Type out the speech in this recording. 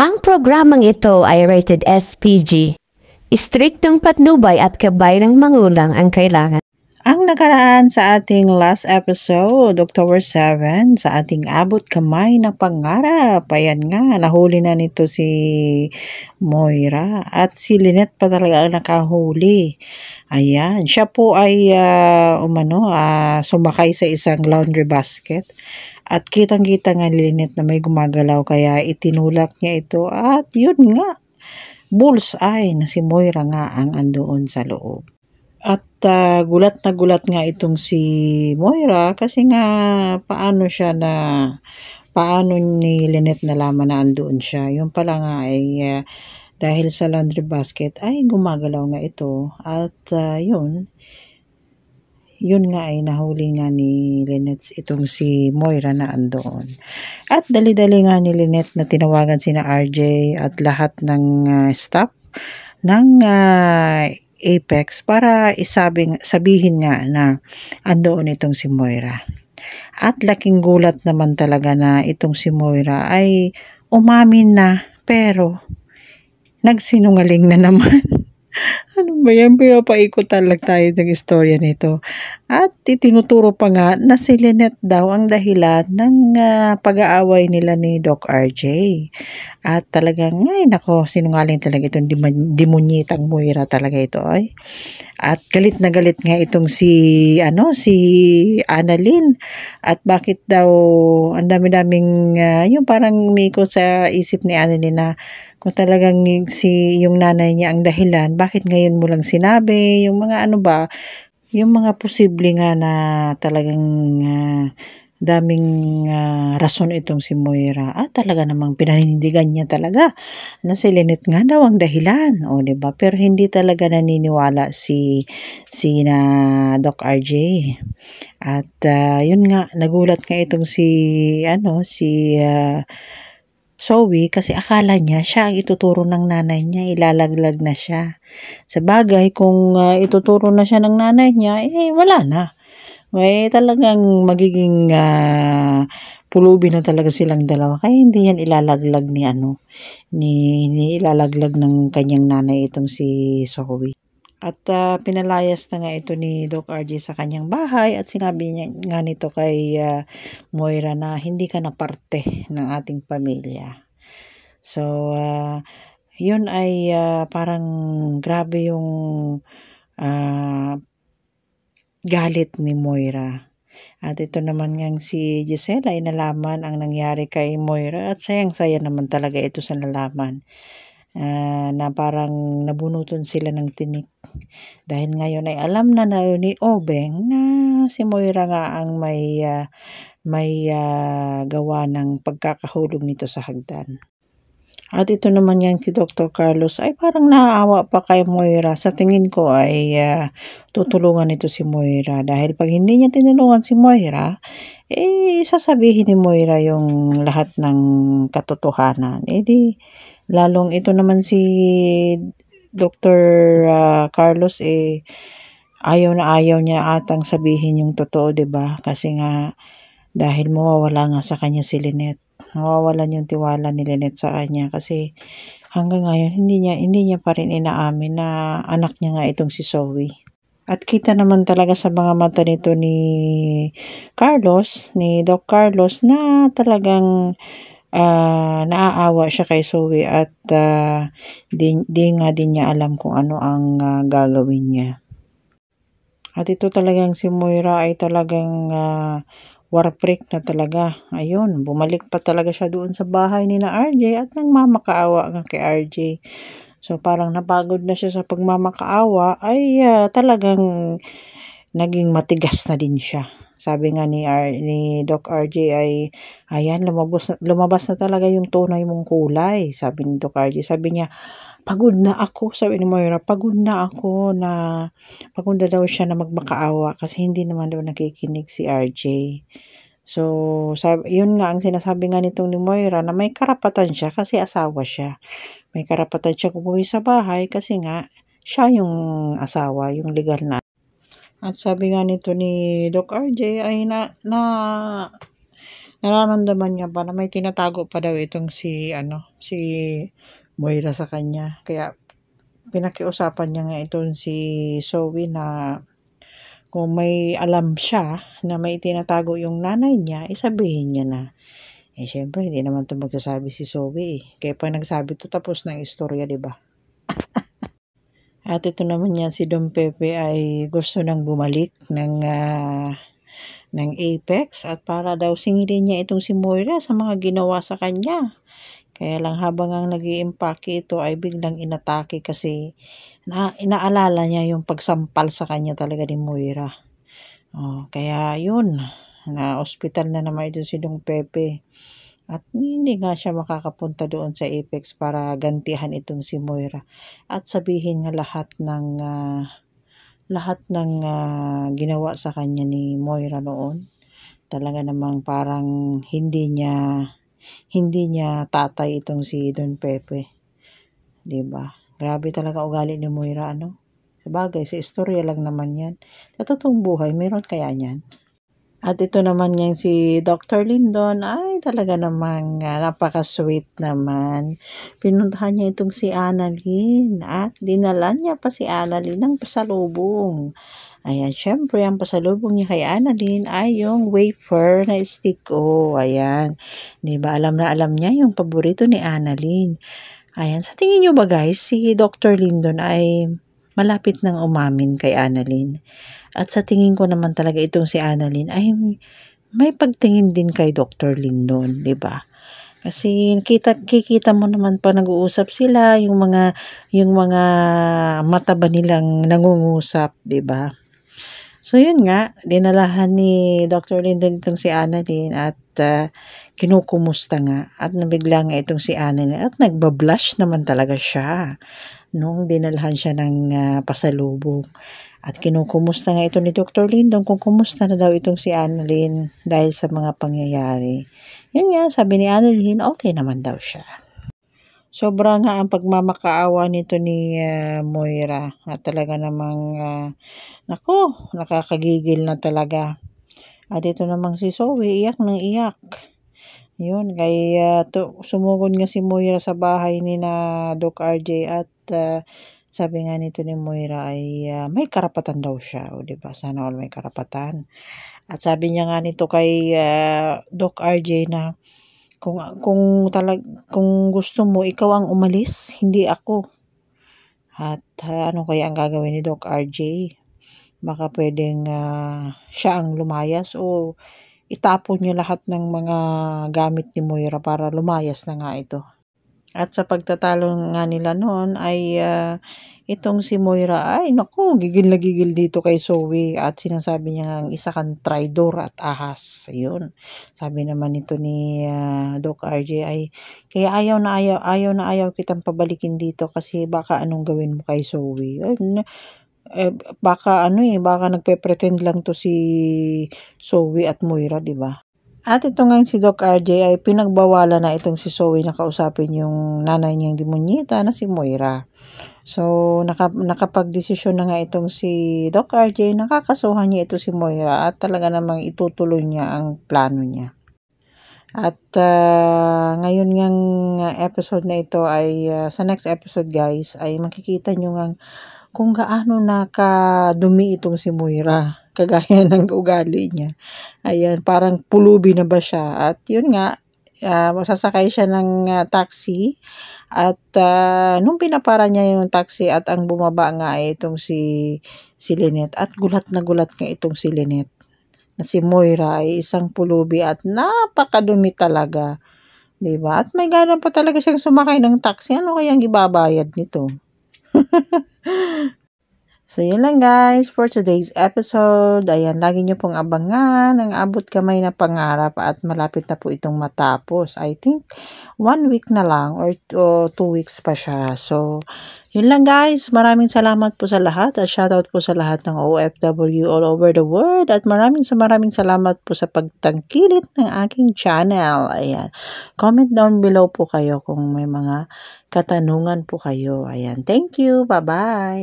Ang programang ito ay rated SPG. Istriktong patnubay at gabay ng magulang ang kailangan. Ang nakaraan sa ating last episode, October 7, sa ating abot kamay na pangarap. Ayan nga, nahuli na nito si Moira at si Lynette pa talaga ang nakahuli. Ayan, siya po ay sumakay sa isang laundry basket. At kitang-kita nga ni Lynette na may gumagalaw kaya itinulak niya ito at yun nga, bullseye na si Moira nga ang andoon sa loob. At gulat na gulat nga itong si Moira kasi nga paano ni Lynette nalaman na andoon siya. Yung pala nga ay dahil sa laundry basket ay gumagalaw nga ito at yun nga ay nahuli nga ni Lynette itong si Moira na andoon. At dali-dali nga ni Lynette na tinawagan sina RJ at lahat ng staff ng Apex para sabihin nga na andoon itong si Moira. At laking gulat naman talaga na itong si Moira ay umamin na pero nagsinungaling na naman. Ano ba yan? Pinapaikutan lang tayo ng istorya nito. At itinuturo pa nga na si Lynette daw ang dahilan ng pag-aaway nila ni Doc RJ. At talagang, ay nako, sinungaling talaga itong demonyitang Moira talaga ito ay. At galit na galit nga itong si Annalyn. At bakit daw ang dami-daming yung parang umiko sa isip ni Annalyn na kung talagang yung nanay niya ang dahilan, bakit ngayon mo lang sinabi? Yung mga yung mga posible nga na talagang daming rason itong si Moira. At talaga namang pinanindigan niya talaga na si Lynette nga daw ang dahilan. O, diba? Pero hindi talaga naniniwala si na Doc RJ. At yun nga, nagulat nga itong si Zoe kasi akala niya siya ang ituturo ng nanay niya, ilalaglag na siya. Sa bagay, kung ituturo na siya ng nanay niya, wala na. Talagang magiging pulubi na talaga silang dalawa. Kaya hindi yan ilalaglag ni ilalaglag ng kanyang nanay itong si Zoe. At pinalayas na nga ito ni Doc RJ sa kanyang bahay at sinabi niya nga nito kay Moira na hindi ka na parte ng ating pamilya. So, yun ay parang grabe yung galit ni Moira. At ito naman ngang si Giselle ay nalaman ang nangyari kay Moira at sayang-saya naman talaga ito sa nalaman. Na parang nabunutan sila ng tinik. Dahil ngayon ay alam na ni Obeng na si Moira nga ang may gawa ng pagkakahulog nito sa hagdan. At ito naman yan si Dr. Carlos ay parang naaawa pa kay Moira. Sa tingin ko ay tutulungan nito si Moira. Dahil pag hindi niya tinulungan si Moira, sasabihin ni Moira yung lahat ng katotohanan. Lalong ito naman si Dr. Carlos ayaw na ayaw niya atang sabihin yung totoo, 'di ba? Kasi nga dahil mawawala nga sa kanya si Lynette. Mawawalan yung tiwala ni Lynette sa kanya kasi hanggang ngayon hindi niya pa rin inaamin na anak niya nga itong si Zoe. At kita naman talaga sa mga mata nito ni Doc Carlos na talagang naaawa siya kay Zoe at di nga din niya alam kung ano ang gagawin niya. At ito talagang si Moira ay talagang war freak na talaga. Ayun, bumalik pa talaga siya doon sa bahay ni na RJ at nang mamakaawa nga kay RJ. So parang napagod na siya sa pagmamakaawa ay talagang naging matigas na din siya. Sabi nga ni Doc RJ ay, ayan, lumabas na talaga yung tunay mong kulay. Sabi ni Doc RJ, sabi niya, pagod na ako. Sabi ni Moira, pagod na ako na, pagod na daw siya na magmakaawa kasi hindi naman daw nakikinig si RJ. So, yun nga ang sinasabi nga nitong ni Moira na may karapatan siya kasi asawa siya. May karapatan siya umuwi sa bahay kasi nga siya yung asawa, yung legal na. At sabi nga nito ni Doc RJ ay nararamdaman niya pa na may tinatago pa daw itong si Moira sa kanya. Kaya pinakiusapan niya nga itong si Zoe na kung may alam siya na may tinatago yung nanay niya, isabihin niya na. Syempre, hindi naman ito magsasabi si Zoe. Kaya pag nagsabi ito, tapos ng istorya, di ba? At ito naman niya, si Don Pepe ay gusto nang bumalik ng Apex at para daw singilin niya itong si Moira sa mga ginawa sa kanya. Kaya lang habang ang nag-iimpake ito ay biglang inatake kasi inaalala niya yung pagsampal sa kanya talaga ni Moira. Kaya yun, na ospital na naman ito si Don Pepe. At hindi nga siya makakapunta doon sa Apex para gantihan itong si Moira. At sabihin nga lahat ng ginawa sa kanya ni Moira noon. Talaga namang parang hindi niya tatay itong si Don Pepe. 'Di ba? Grabe talaga ugali ni Moira, ano? Sabagay, sa istorya lang naman 'yan. Sa totoong buhay, meron kaya niyan? At ito naman yang si Dr. Lindon ay talaga namang napaka-sweet naman. Pinuntahan niya itong si Annalyn at dinala niya pa si Annalyn ng pasalubong. Ayan, syempre ang pasalubong niya kay Annalyn ay yung wafer na stick. Ayan. Diba, alam na alam niya yung paborito ni Annalyn. Ayan, sa tingin niyo ba guys, si Dr. Lindon ay malapit nang umamin kay Annalyn? At sa tingin ko naman talaga itong si Annalyn ay may pagtingin din kay Dr. Lindon, 'di ba? Kasi kikita mo naman pa nag-uusap sila, yung mga mata ba nilang nangungusap, 'di ba? So yun nga, dinalahan ni Dr. Lindon itong si Annalyn at kinukumusta nga at nabigla nga itong si Annalyn at nagbablush naman talaga siya nung dinalhan siya ng pasalubong. At kinukumusta nga ito ni Dr. Lindon kung kumusta na daw itong si Annalyn dahil sa mga pangyayari. Yun nga, sabi ni Annalyn, okay naman daw siya. Sobra nga ang pagmamakaawa nito ni Moira at talaga namang nakakagigil na talaga. At ito namang si Zoe, iyak ng iyak. Yun, kaya sumugod nga si Moira sa bahay ni na Doc RJ at sabi nga nito ni Moira ay may karapatan daw siya. O diba? Sana all may karapatan. At sabi niya nga nito kay Doc RJ na kung gusto mo, ikaw ang umalis, hindi ako. At ano kaya ang gagawin ni Doc RJ? Baka pwedeng siya ang lumayas o itapon niya lahat ng mga gamit ni Moira para lumayas na nga ito. At sa pagtatalo nga nila noon ay itong si Moira ay naku, gigil na gigil dito kay Zoe at sinasabi niya nga isa kang traidor at ahas. Ayun. Sabi naman nito ni Doc RJ ay kaya ayaw na ayaw kitang pabalikin dito kasi baka anong gawin mo kay Zoe. Baka nagpe-pretend lang to si Zoe at Moira, di ba? At ito nga si Doc RJ ay pinagbawalan na itong si Zoe na kausapin yung nanay niyang demonyita na si Moira. So, nakapag-desisyon na nga itong si Doc RJ, nakakasuhan niya ito si Moira at talaga namang itutuloy niya ang plano niya. At ngayon ngang episode na ito ay sa next episode guys ay makikita nyo nga kung gaano nakadumi itong si Moira, kagaya ng ugali niya. Ayan, parang pulubi na ba siya. At yun nga, masasakay siya ng taxi. At nung pinapara niya yung taxi at ang bumaba nga ay itong si Lynette. At gulat na gulat nga itong si Lynette. Na si Moira ay isang pulubi at napakadumi talaga. Diba? At may gana pa talaga siyang sumakay ng taxi. Ano kayang ibabayad nito? So, yun lang guys for today's episode. Ayan, lagi nyo pong abangan ang abot kamay na pangarap at malapit na po itong matapos. I think 1 week na lang or 2 weeks pa siya. So, yun lang guys. Maraming salamat po sa lahat at shoutout po sa lahat ng OFW all over the world at maraming salamat po sa pagtangkilik ng aking channel. Ayan. Comment down below po kayo kung may mga katanungan po kayo. Ayan. Thank you. Bye-bye.